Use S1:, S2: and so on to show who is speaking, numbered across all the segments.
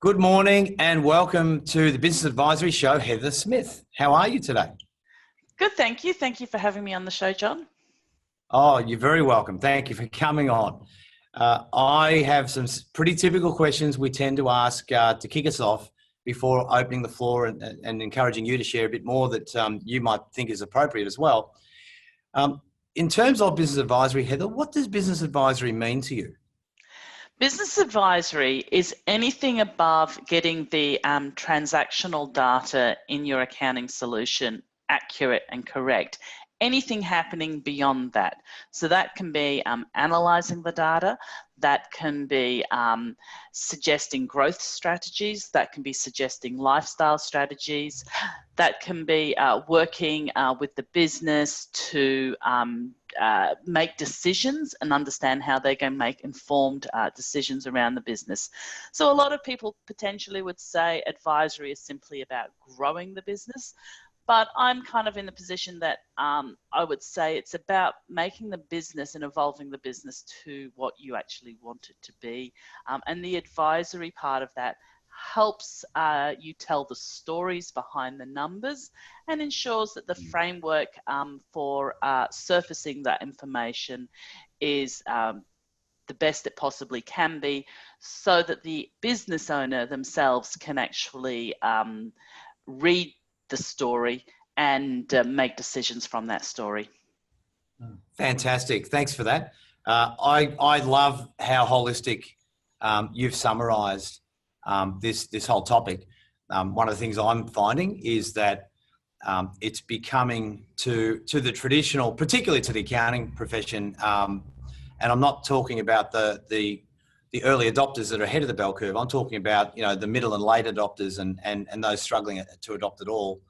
S1: Good morning and welcome to the Business Advisory Show. Heather Smith, how are you today?
S2: Good, thank you. Thank you for having me on the show, John.
S1: Oh, you're very welcome. Thank you for coming on. I have some pretty typical questions we tend to ask to kick us off before opening the floor and encouraging you to share a bit more that you might think is appropriate as well. In terms of business advisory, Heather, what does business advisory mean to you?
S2: Business advisory is anything above getting the transactional data in your accounting solution accurate and correct. Anything happening beyond that. So that can be analysing the data, that can be suggesting growth strategies, that can be suggesting lifestyle strategies, that can be working with the business to make decisions and understand how they can make informed decisions around the business. So a lot of people potentially would say advisory is simply about growing the business. But I'm kind of in the position that I would say it's about making the business and evolving the business to what you actually want it to be. And the advisory part of that helps you tell the stories behind the numbers and ensures that the framework for surfacing that information is the best it possibly can be, so that the business owner themselves can actually read the story and make decisions from that story.
S1: Fantastic. Thanks for that. I love how holistic you've summarised this whole topic. One of the things I'm finding is that it's becoming to the traditional, particularly to the accounting profession, and I'm not talking about the early adopters that are ahead of the bell curve. I'm talking about the middle and late adopters and those struggling to adopt it all,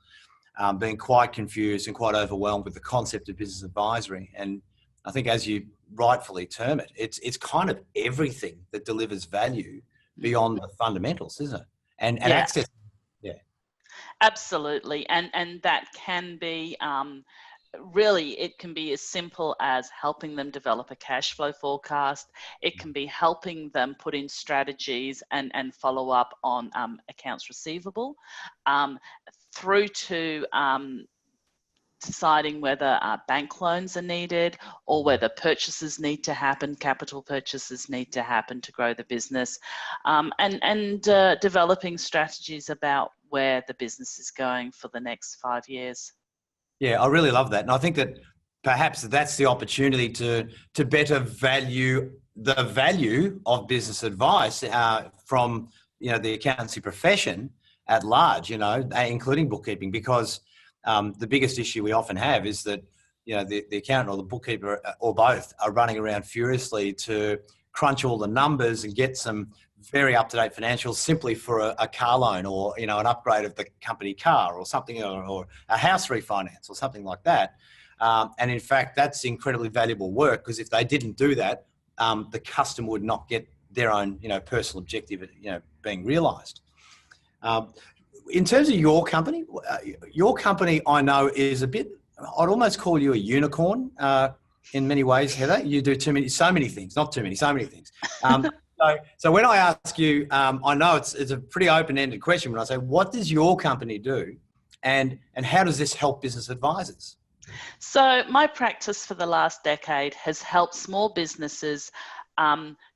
S1: being quite confused and quite overwhelmed with the concept of business advisory. And I think, as you rightfully term it, it's kind of everything that delivers value beyond the fundamentals, isn't it? And
S2: Yeah.
S1: access. Yeah.
S2: Absolutely, and that can be really, it can be as simple as helping them develop a cash flow forecast. It can be helping them put in strategies and follow up on accounts receivable, through to deciding whether bank loans are needed or whether purchases need to happen, capital purchases need to happen to grow the business, and developing strategies about where the business is going for the next 5 years.
S1: Yeah, I really love that. And I think that perhaps that's the opportunity to better value the value of business advice from the accountancy profession at large, including bookkeeping, because the biggest issue we often have is that the accountant or the bookkeeper or both are running around furiously to crunch all the numbers and get some very up-to-date financials simply for a car loan or an upgrade of the company car or something, or a house refinance or something like that. And in fact, that's incredibly valuable work, because if they didn't do that, the customer would not get their own personal objective being realised. In terms of your company I know is a bit, I'd almost call you a unicorn in many ways, Heather. You do so many things. So when I ask you, I know it's a pretty open-ended question when I say, what does your company do, and how does this help business advisors?
S2: So my practice for the last decade has helped small businesses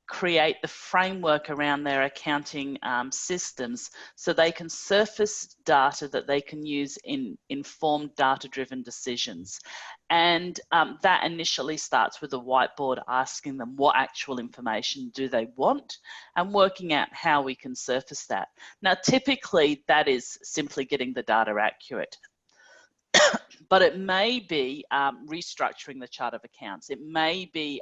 S2: create the framework around their accounting systems, so they can surface data that they can use in informed data-driven decisions. And that initially starts with a whiteboard, asking them what actual information do they want and working out how we can surface that. Now, typically that is simply getting the data accurate. But it may be restructuring the chart of accounts. It may be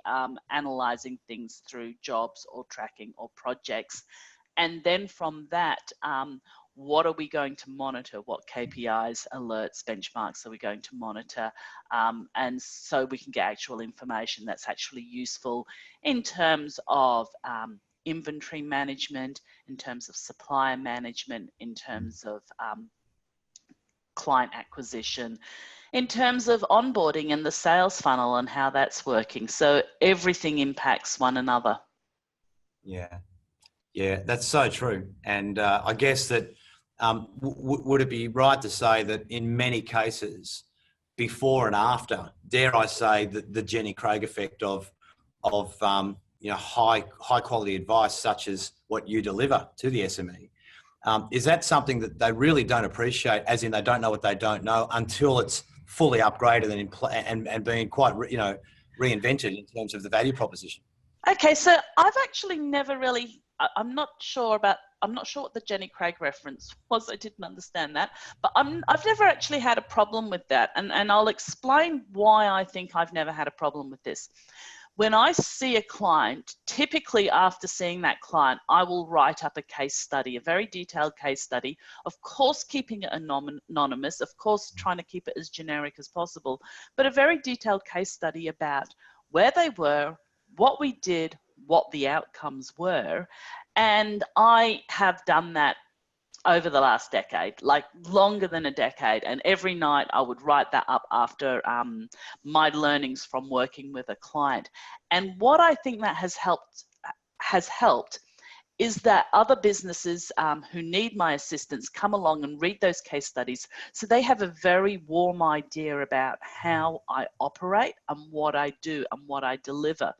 S2: analysing things through jobs or tracking or projects. And then from that, what are we going to monitor? What KPIs, alerts, benchmarks are we going to monitor? And so we can get actual information that's actually useful in terms of inventory management, in terms of supplier management, in terms of client acquisition, in terms of onboarding and the sales funnel and how that's working. So everything impacts one another.
S1: Yeah. Yeah, that's so true. And I guess that would it be right to say that in many cases, before and after, dare I say, the Jenny Craig effect of high quality advice such as what you deliver to the SME, is that something that they really don't appreciate? As in, they don't know what they don't know until it's fully upgraded and being quite reinvented in terms of the value proposition.
S2: Okay, so I've actually never really, I'm not sure what the Jenny Craig reference was. I didn't understand that, but I've never actually had a problem with that. And I'll explain why I think I've never had a problem with this. When I see a client, typically after seeing that client, I will write up a case study, a very detailed case study, of course, keeping it anonymous, of course, trying to keep it as generic as possible, but a very detailed case study about where they were, what we did, what the outcomes were. And I have done that over the last decade, like longer than a decade. And every night I would write that up after my learnings from working with a client. And what I think that has helped is that other businesses who need my assistance come along and read those case studies, so they have a very warm idea about how I operate and what I do and what I deliver.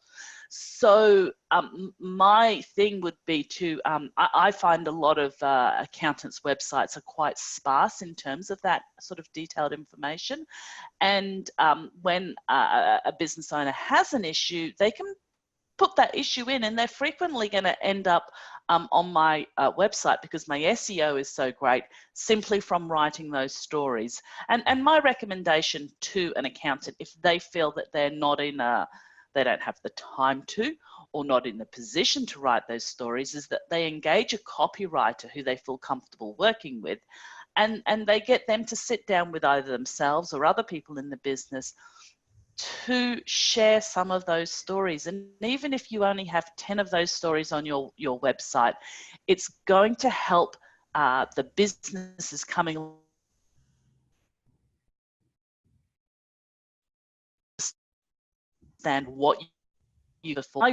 S2: So my thing would be to, I find a lot of accountants' websites are quite sparse in terms of that sort of detailed information. And when a business owner has an issue, they can put that issue in, and they're frequently going to end up on my website because my SEO is so great simply from writing those stories. And my recommendation to an accountant, if they feel that they're not in they don't have the time to, or not in the position to write those stories, is that they engage a copywriter who they feel comfortable working with, and they get them to sit down with either themselves or other people in the business to share some of those stories. And even if you only have 10 of those stories on your website, it's going to help the businesses coming understand what you before.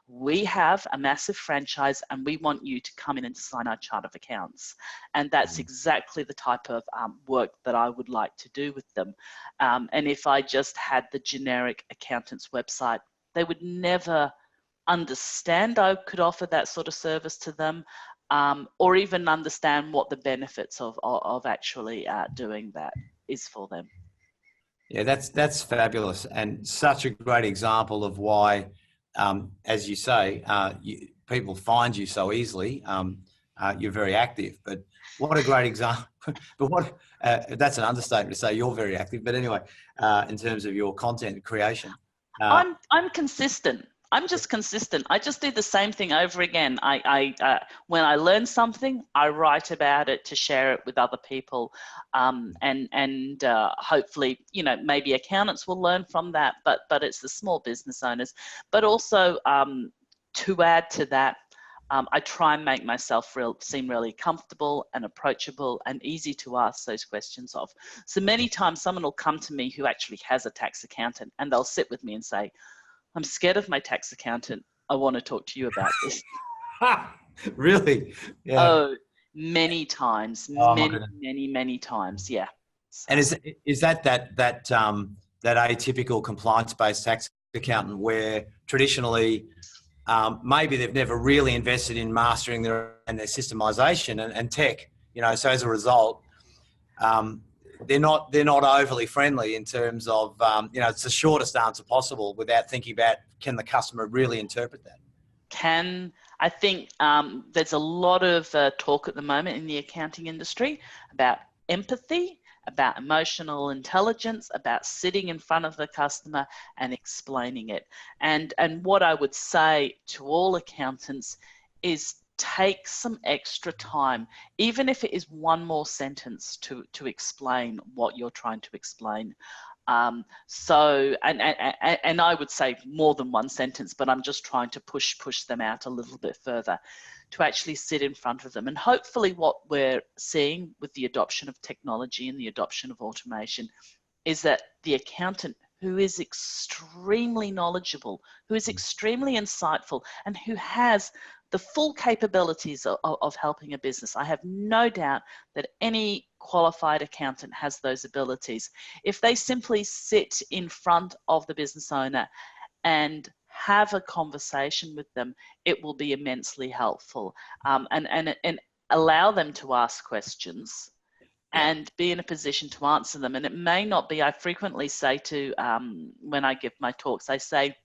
S2: We have a massive franchise and we want you to come in and sign our chart of accounts. And that's exactly the type of work that I would like to do with them. And if I just had the generic accountant's website, they would never understand I could offer that sort of service to them, or even understand what the benefits of actually doing that is for them.
S1: Yeah, that's fabulous, and such a great example of why, as you say, people find you so easily. You're very active, but what a great example. But what that's an understatement to say you're very active. But anyway, in terms of your content creation,
S2: I'm consistent. I'm just consistent. I just do the same thing over again. When I learn something, I write about it to share it with other people, and hopefully, maybe accountants will learn from that. But it's the small business owners. But also, to add to that, I try and make myself seem really comfortable and approachable and easy to ask those questions of. So many times, someone will come to me who actually has a tax accountant, and they'll sit with me and say, I'm scared of my tax accountant. I want to talk to you about this.
S1: Really? Yeah.
S2: Oh, many times, many times. Yeah. So.
S1: And is that atypical compliance-based tax accountant where traditionally maybe they've never really invested in mastering their systemization and tech, so as a result, they're not overly friendly in terms of, it's the shortest answer possible without thinking about, can the customer really interpret that?
S2: I think there's a lot of talk at the moment in the accounting industry about empathy, about emotional intelligence, about sitting in front of the customer and explaining it. And what I would say to all accountants is take some extra time, even if it is one more sentence to explain what you're trying to explain. And I would say more than one sentence, but I'm just trying to push them out a little bit further to actually sit in front of them. And hopefully what we're seeing with the adoption of technology and the adoption of automation is that the accountant who is extremely knowledgeable, who is extremely insightful, and who has the full capabilities of helping a business. I have no doubt that any qualified accountant has those abilities. If they simply sit in front of the business owner and have a conversation with them, it will be immensely helpful, and allow them to ask questions and be in a position to answer them. And it may not be, I frequently say to, when I give my talks, I say,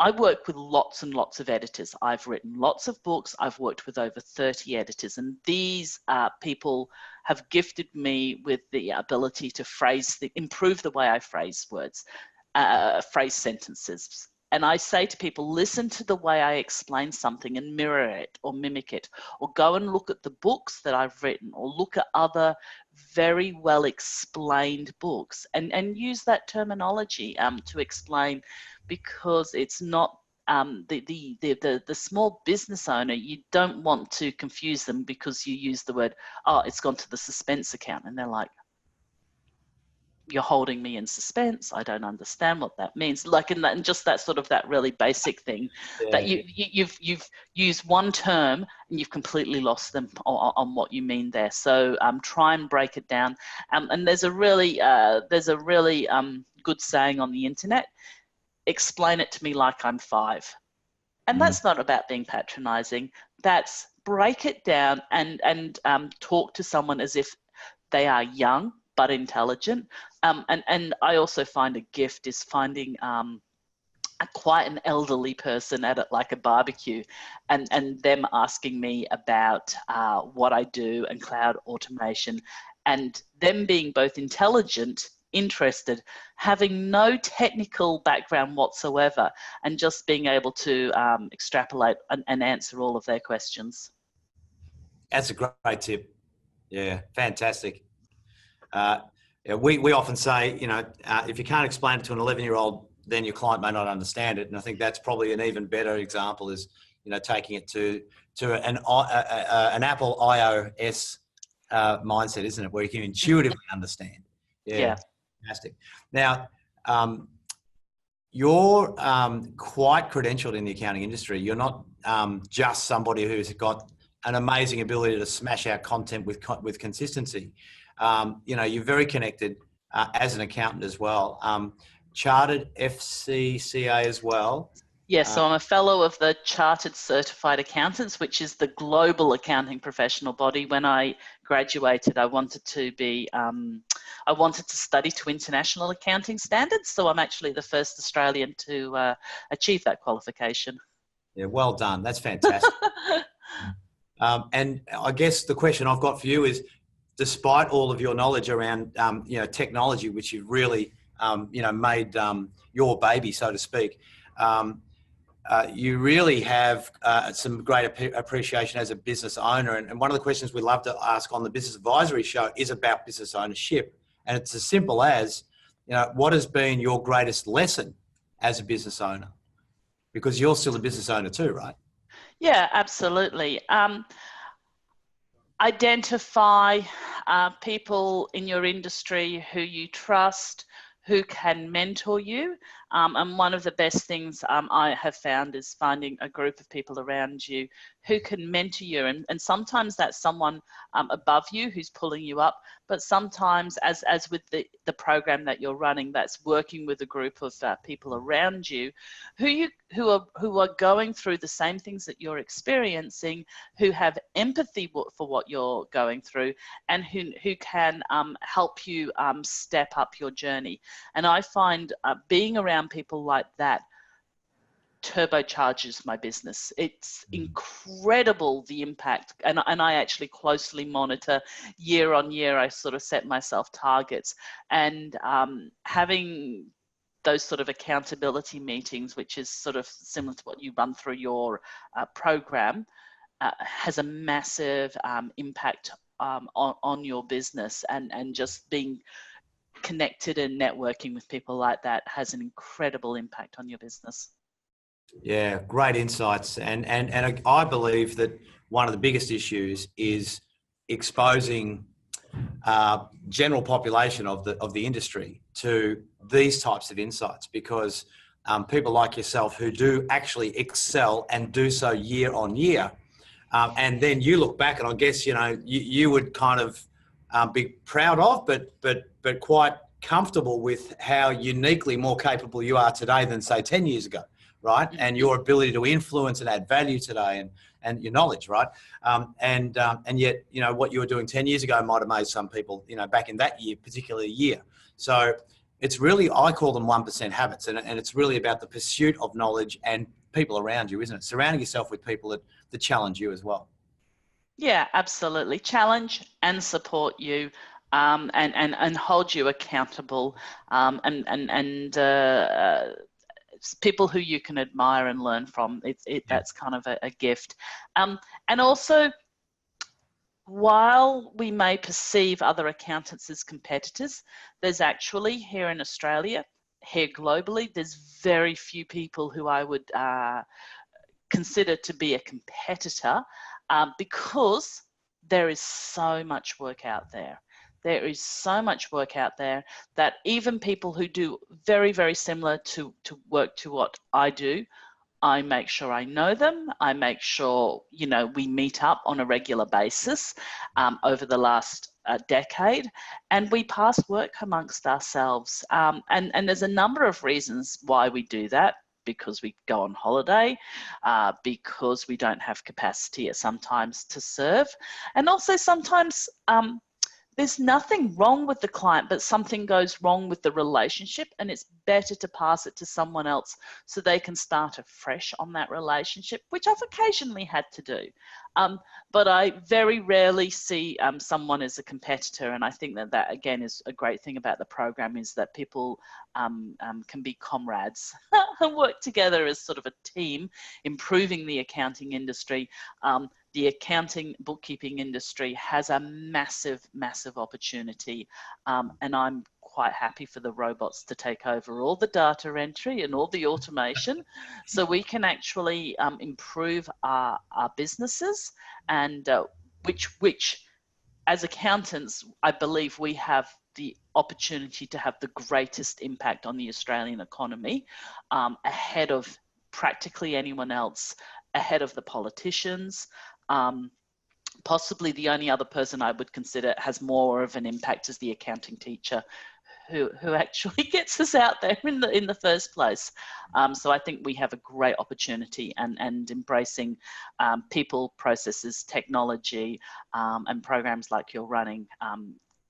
S2: I work with lots and lots of editors. I've written lots of books. I've worked with over 30 editors, and these people have gifted me with the ability to improve the way I phrase words, phrase sentences. And I say to people, listen to the way I explain something and mirror it or mimic it, or go and look at the books that I've written, or look at other very well explained books, and use that terminology to explain, because it's not the small business owner. You don't want to confuse them because you use the word, oh, it's gone to the suspense account, and they're like, you're holding me in suspense. I don't understand what that means. Like and just that sort of that really basic thing that you've used one term and you've completely lost them on what you mean there. So try and break it down. And there's a really good saying on the internet: explain it to me like I'm 5. And that's not about being patronizing. That's break it down and talk to someone as if they are young but intelligent. And I also find a gift is finding quite an elderly person at like a barbecue, and them asking me about what I do and cloud automation, and them being both intelligent, interested, having no technical background whatsoever, and just being able to extrapolate and answer all of their questions.
S1: That's a great tip. Yeah, fantastic. We often say, if you can't explain it to an 11-year-old, then your client may not understand it. And I think that's probably an even better example is, taking it to an Apple iOS mindset, isn't it? Where you can intuitively understand. Yeah. Fantastic. Now, you're quite credentialed in the accounting industry. You're not just somebody who's got an amazing ability to smash out content with consistency. You're very connected as an accountant as well. Chartered FCCA as well.
S2: Yes, so I'm a fellow of the Chartered Certified Accountants, which is the global accounting professional body. When I graduated, I wanted to study to international accounting standards. So I'm actually the first Australian to achieve that qualification.
S1: Yeah, well done. That's fantastic. And I guess the question I've got for you is, despite all of your knowledge around, technology, which you've really, made your baby, so to speak, you really have some great appreciation as a business owner. And one of the questions we love to ask on the Business Advisory Show is about business ownership. And it's as simple as, what has been your greatest lesson as a business owner? Because you're still a business owner too, right?
S2: Yeah, absolutely. Identify people in your industry who you trust, who can mentor you. And one of the best things I have found is finding a group of people around you who can mentor you. And sometimes that's someone above you who's pulling you up, but sometimes, as with the program that you're running, that's working with a group of people around you who are going through the same things that you're experiencing, who have empathy for what you're going through, and who can help you step up your journey. And I find being around people like that turbocharges my business. It's incredible, the impact, and I actually closely monitor year on year. I sort of set myself targets, and having those sort of accountability meetings, which is sort of similar to what you run through your program, has a massive impact on your business, and just being connected and networking with people like that has an incredible impact on your business.
S1: Yeah, great insights. And I believe that one of the biggest issues is exposing general population of the industry to these types of insights, because people like yourself who do actually excel and do so year on year. And then you look back, and I guess, you would kind of be proud of, but quite comfortable with how uniquely more capable you are today than, say, 10 years ago, right? And your ability to influence and add value today, and your knowledge, right? And yet, what you were doing 10 years ago might have made some people, back in that year, particularly year. So it's really, I call them 1% habits, and it's really about the pursuit of knowledge and people around you, isn't it? Surrounding yourself with people that challenge you as well. Yeah,
S2: absolutely. Challenge and support you, and hold you accountable, and people who you can admire and learn from. That's kind of a gift. And also, while we may perceive other accountants as competitors, there's actually, here in Australia, here globally, there's very few people who I would consider to be a competitor, because there is so much work out there. There is so much work out there that even people who do very, very similar to work to what I do, I make sure I know them. I make sure, we meet up on a regular basis over the last decade, and we pass work amongst ourselves. And there's a number of reasons why we do that. Because we go on holiday, because we don't have capacity sometimes to serve. And also sometimes there's nothing wrong with the client, but something goes wrong with the relationship, and it's better to pass it to someone else so they can start afresh on that relationship, which I've occasionally had to do. But I very rarely see someone as a competitor, and I think that again is a great thing about the program, is that people can be comrades and work together as sort of a team, improving the accounting industry. The accounting bookkeeping industry has a massive, massive opportunity, and I'm quite happy for the robots to take over all the data entry and all the automation, so we can actually improve our businesses, and which as accountants, I believe we have the opportunity to have the greatest impact on the Australian economy, ahead of practically anyone else, ahead of the politicians. Possibly the only other person I would consider has more of an impact is the accounting teacher, who actually gets us out there in the first place. So I think we have a great opportunity, and embracing people, processes, technology, and programs like you're running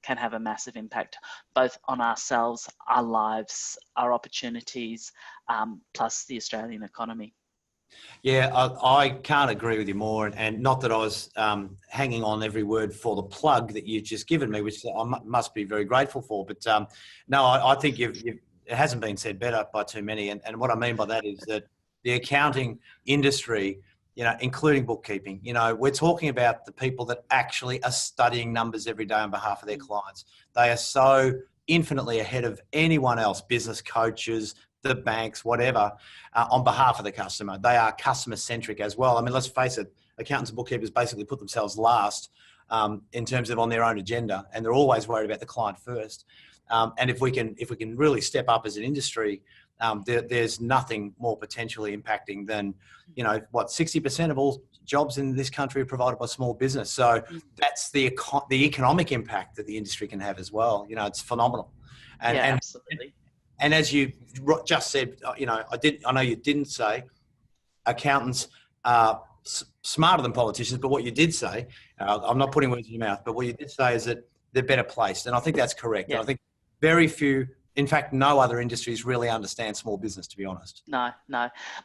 S2: can have a massive impact both on ourselves, our lives, our opportunities, plus the Australian economy.
S1: Yeah, I can't agree with you more, and not that I was hanging on every word for the plug that you've just given me, which I must be very grateful for. But no, I think it hasn't been said better by too many. And what I mean by that is that the accounting industry, including bookkeeping, we're talking about the people that actually are studying numbers every day on behalf of their clients. They are so infinitely ahead of anyone else, business coaches, the banks, whatever, on behalf of the customer. They are customer centric as well. I mean, let's face it, accountants and bookkeepers basically put themselves last in terms of on their own agenda, and they're always worried about the client first. And if we can really step up as an industry, there's nothing more potentially impacting than, 60% of all jobs in this country are provided by small business. So that's the economic impact that the industry can have as well. It's phenomenal. And
S2: absolutely.
S1: And as you just said, I know you didn't say accountants are smarter than politicians, but what you did say, I'm not putting words in your mouth, but what you did say is that they're better placed. And I think that's correct. Yeah. And I think very few, in fact, no other industries really understand small business, to be honest.
S2: No.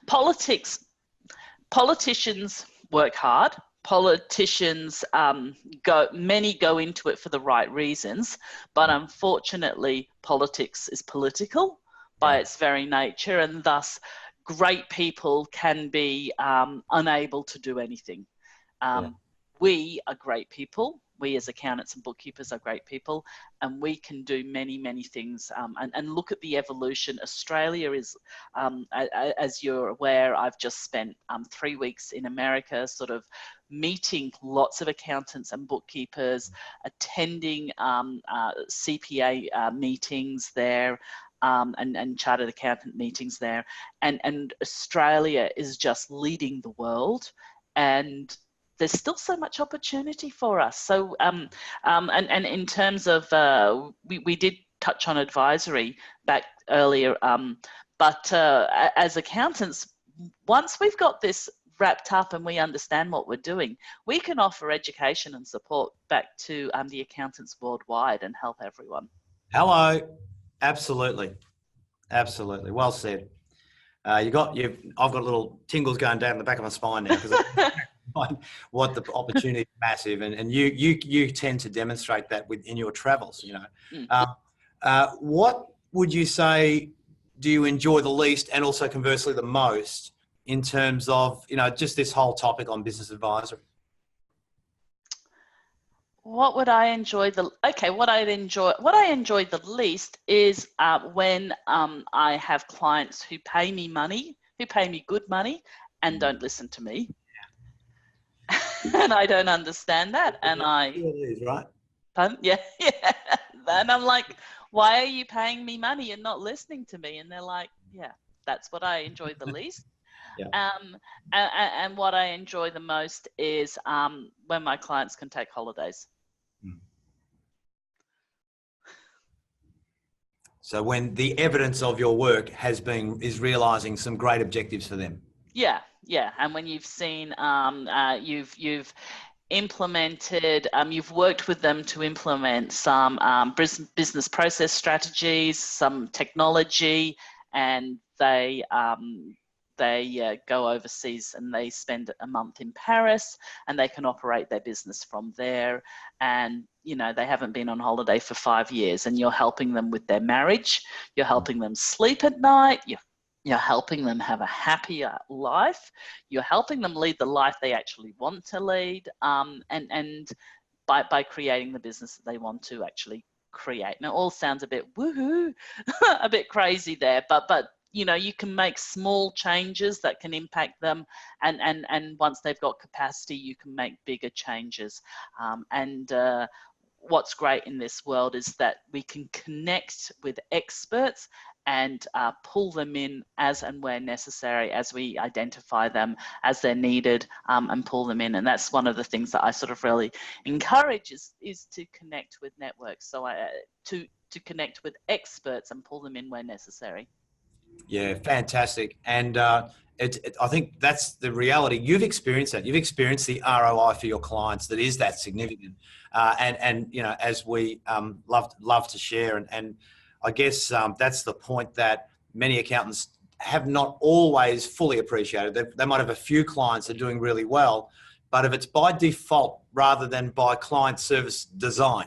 S2: Politicians work hard. Politicians many go into it for the right reasons, but unfortunately politics is political by its very nature, and thus great people can be unable to do anything. We are great people. We as accountants and bookkeepers are great people, and we can do many, many things. And look at the evolution. Australia is, as you're aware, I've just spent 3 weeks in America, sort of meeting lots of accountants and bookkeepers, attending CPA meetings there, and chartered accountant meetings there. And Australia is just leading the world, and there's still so much opportunity for us. So, and in terms of, we did touch on advisory back earlier, but as accountants, once we've got this wrapped up and we understand what we're doing, we can offer education and support back to the accountants worldwide and help everyone.
S1: Hello. Absolutely. Absolutely. Well said. I've got little tingles going down the back of my spine now because what the opportunity is massive, and you tend to demonstrate that in your travels. What would you say do you enjoy the least, and also conversely the most, in terms of just this whole topic on business advisory?
S2: What would I enjoy what I enjoy the least is when I have clients who pay me good money and don't listen to me. And I don't understand that. And
S1: right?
S2: Yeah. And I'm like, why are you paying me money and not listening to me? And they're like, yeah, that's what I enjoy the least.
S1: Yeah.
S2: And what I enjoy the most is when my clients can take holidays.
S1: So when the evidence of your work is realizing some great objectives for them.
S2: Yeah. And when you've seen, you've implemented, you've worked with them to implement some business process strategies, some technology, and they go overseas and they spend a month in Paris and they can operate their business from there. And, they haven't been on holiday for 5 years, and you're helping them with their marriage. You're helping them sleep at night. You're helping them have a happier life. You're helping them lead the life they actually want to lead. And by creating the business that they want to actually create. Now, it all sounds a bit woohoo, a bit crazy there, but you can make small changes that can impact them, and once they've got capacity, you can make bigger changes. What's great in this world is that we can connect with experts and pull them in as and where necessary, as we identify them as they're needed, and pull them in. And that's one of the things that I sort of really encourage is to connect with networks. So to connect with experts and pull them in where necessary.
S1: Yeah, fantastic. And I think that's the reality. You've experienced that. You've experienced the ROI for your clients that is that significant. And as we love to share. And I guess that's the point that many accountants have not always fully appreciated. They might have a few clients that are doing really well, but if it's by default rather than by client service design,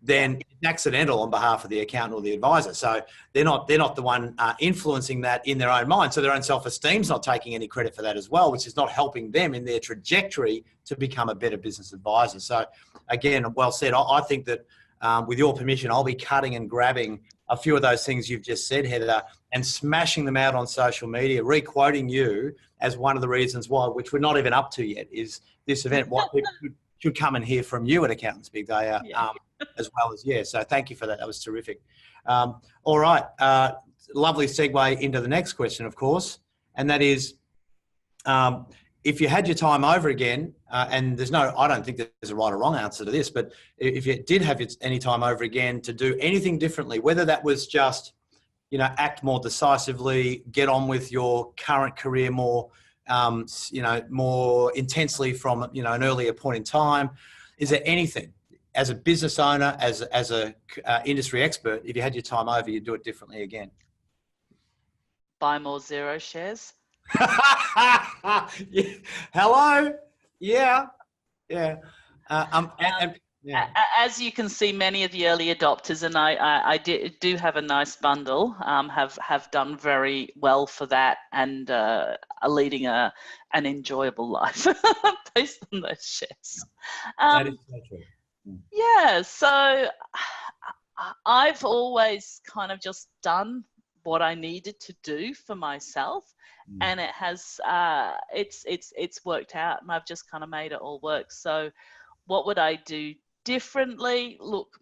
S1: then it's accidental on behalf of the accountant or the advisor. So they're not the one influencing that in their own mind. So their own self-esteem's not taking any credit for that as well, which is not helping them in their trajectory to become a better business advisor. So again, well said. I think that with your permission, I'll be cutting and grabbing a few of those things you've just said, Heather, and smashing them out on social media, re-quoting you as one of the reasons why, which we're not even up to yet, is this event, why people should come and hear from you at Accountants Big Day as well as, so thank you for that. That was terrific. All right. Lovely segue into the next question, of course, and that is, if you had your time over again, and I don't think there's a right or wrong answer to this, but if you did have any time over again to do anything differently, whether that was just, act more decisively, get on with your current career more, more intensely from, an earlier point in time, is there anything as a business owner, as a industry expert, if you had your time over, you'd do it differently again?
S2: Buy more Xero shares.
S1: Yeah. Hello. Yeah.
S2: As you can see, many of the early adopters, and I do have a nice bundle, have done very well for that, and are leading an enjoyable life based on those shares.
S1: That is so true.
S2: Yeah, so I've always kind of just done what I needed to do for myself, and it has it's worked out, and I've just kind of made it all work. So what would I do differently? Look,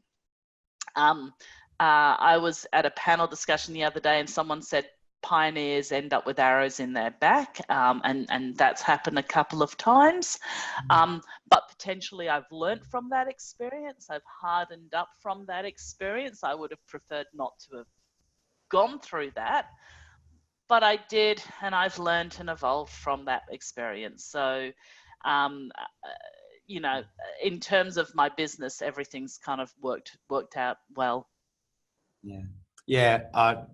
S2: I was at a panel discussion the other day and someone said pioneers end up with arrows in their back, and that's happened a couple of times. But potentially I've learnt from that experience. I've hardened up from that experience. I would have preferred not to have gone through that, but I did, and I've learned and evolved from that experience. So, you know, in terms of my business, everything's kind of worked out well.
S1: Yeah,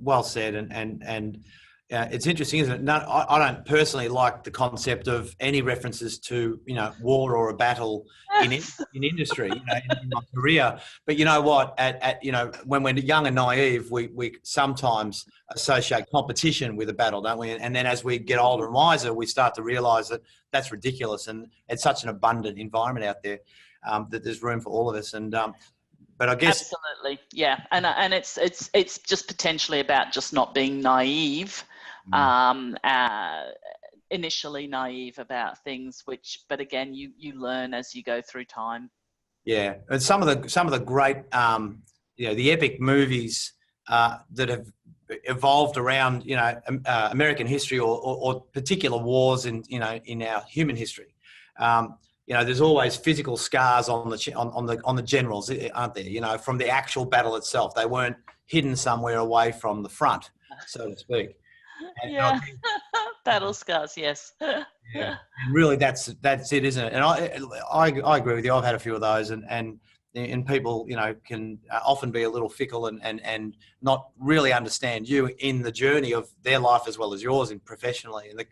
S1: well said. And it's interesting, isn't it? No, I don't personally like the concept of any references to, you know, war or a battle in industry, you know, in my career. But you know what? At you know, when we're young and naive, we sometimes associate competition with a battle, don't we? And then as we get older and wiser, we start to realise that that's ridiculous, and it's such an abundant environment out there that there's room for all of us. And but I guess
S2: absolutely, yeah, and it's just potentially about just not being naive, initially naive about things, but again, you learn as you go through time.
S1: Yeah, and some of the great, you know, the epic movies that have evolved around, you know, American history or particular wars in, you know, in our human history. You know, there's always physical scars on the generals, aren't there? You know, from the actual battle itself. They weren't hidden somewhere away from the front, so to speak. And
S2: yeah, battle scars. Yes.
S1: Yeah, and really, that's it, isn't it? And I agree with you. I've had a few of those, and people, you know, can often be a little fickle and not really understand you in the journey of their life as well as yours in professionally. And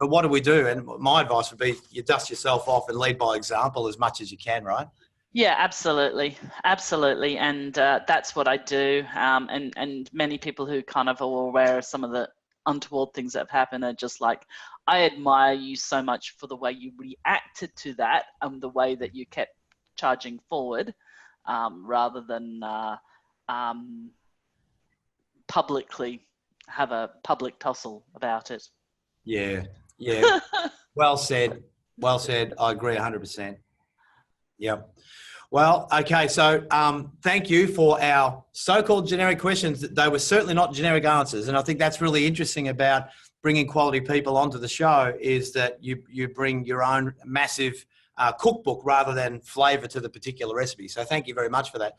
S1: but what do we do? And my advice would be you dust yourself off and lead by example as much as you can, right?
S2: Yeah, absolutely. And that's what I do. And many people who kind of are aware of some of the untoward things that have happened are just like, I admire you so much for the way you reacted to that and the way that you kept charging forward, rather than publicly have a public tussle about it.
S1: Yeah. Well said. I agree 100%. Yep. Well, okay. So thank you for our so-called generic questions. They were certainly not generic answers. And I think that's really interesting about bringing quality people onto the show, is that you bring your own massive cookbook rather than flavour to the particular recipe. So thank you very much for that.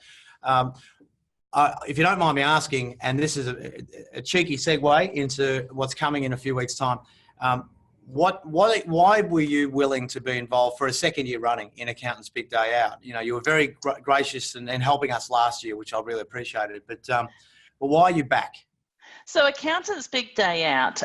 S1: If you don't mind me asking, and this is a cheeky segue into what's coming in a few weeks' time, why were you willing to be involved for a second year running in Accountants Big Day Out? You know, you were very gracious in helping us last year, which I really appreciated. But why are you back?
S2: So Accountants Big Day Out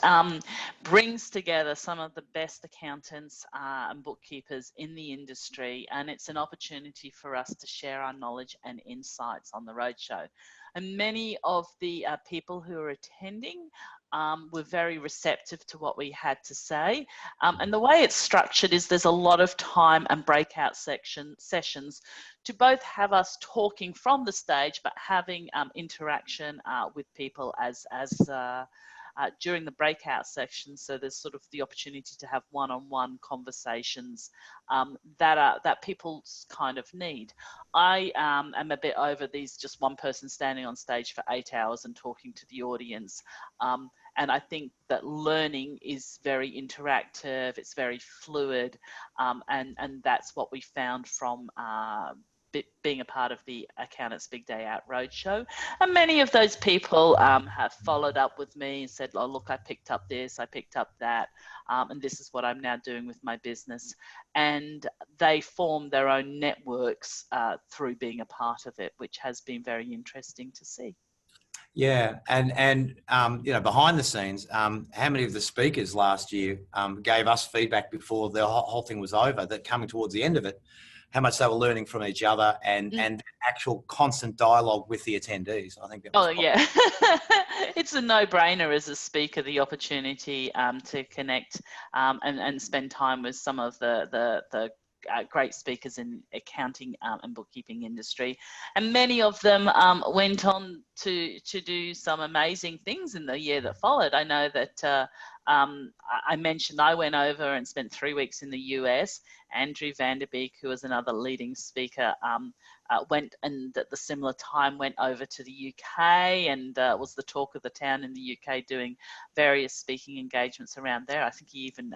S2: brings together some of the best accountants and bookkeepers in the industry, and it's an opportunity for us to share our knowledge and insights on the roadshow. And many of the people who are attending were very receptive to what we had to say. And the way it's structured is there's a lot of time and breakout sessions to both have us talking from the stage, but having interaction with people as during the breakout sessions. So there's sort of the opportunity to have one-on-one conversations that people kind of need. I am a bit over these just one person standing on stage for 8 hours and talking to the audience. And I think that learning is very interactive, it's very fluid, and that's what we found from being a part of the Accountants Big Day Out Roadshow. And many of those people have followed up with me and said, oh, look, I picked up this, I picked up that, and this is what I'm now doing with my business. And they form their own networks through being a part of it, which has been very interesting to see.
S1: Yeah, and you know, behind the scenes, how many of the speakers last year gave us feedback before the whole thing was over, that coming towards the end of it, how much they were learning from each other and actual constant dialogue with the attendees. I think that was
S2: yeah. It's a no-brainer as a speaker, the opportunity to connect and spend time with some of the great speakers in accounting and bookkeeping industry, and many of them went on to do some amazing things in the year that followed. I know that I mentioned I went over and spent 3 weeks in the US. Andrew Vanderbeek, who was another leading speaker, went, and at the similar time went over to the UK and was the talk of the town in the UK, doing various speaking engagements around there. I think he even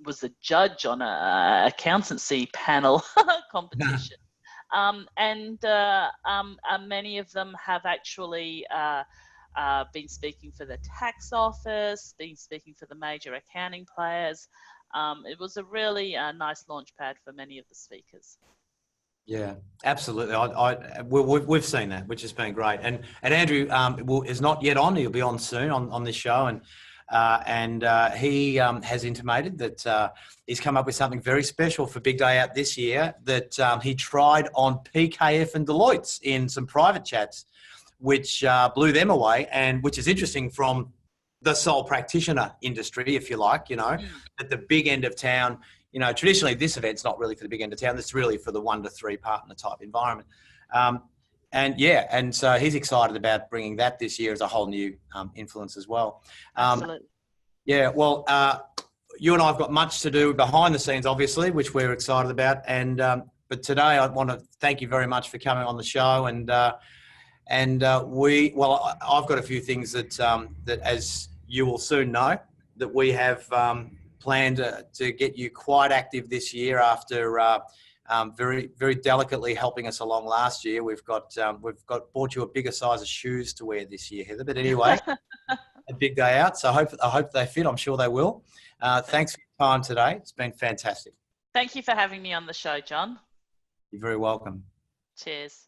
S2: was a judge on a accountancy panel competition. Many of them have actually been speaking for the tax office, been speaking for the major accounting players. It was a really nice launch pad for many of the speakers.
S1: Yeah, absolutely. We've seen that, which has been great. And Andrew is not yet on. He'll be on soon on this show, and he has intimated that he's come up with something very special for Big Day Out this year that he tried on PKF and Deloitte's in some private chats, which blew them away, and which is interesting from the sole practitioner industry, if you like, at the big end of town. Traditionally this event's not really for the big end of town. It's really for the 1 to 3 partner type environment. And so he's excited about bringing that this year as a whole new influence as well.
S2: Absolutely.
S1: Yeah, well, you and I have got much to do behind the scenes, obviously, which we're excited about. But today I want to thank you very much for coming on the show. I've got a few things that, as you will soon know, that we have planned to get you quite active this year after very, very delicately helping us along last year. We've bought you a bigger size of shoes to wear this year, Heather. But anyway, a big day out. So I hope they fit. I'm sure they will. Thanks for your time today. It's been fantastic.
S2: Thank you for having me on the show, John.
S1: You're very welcome.
S2: Cheers.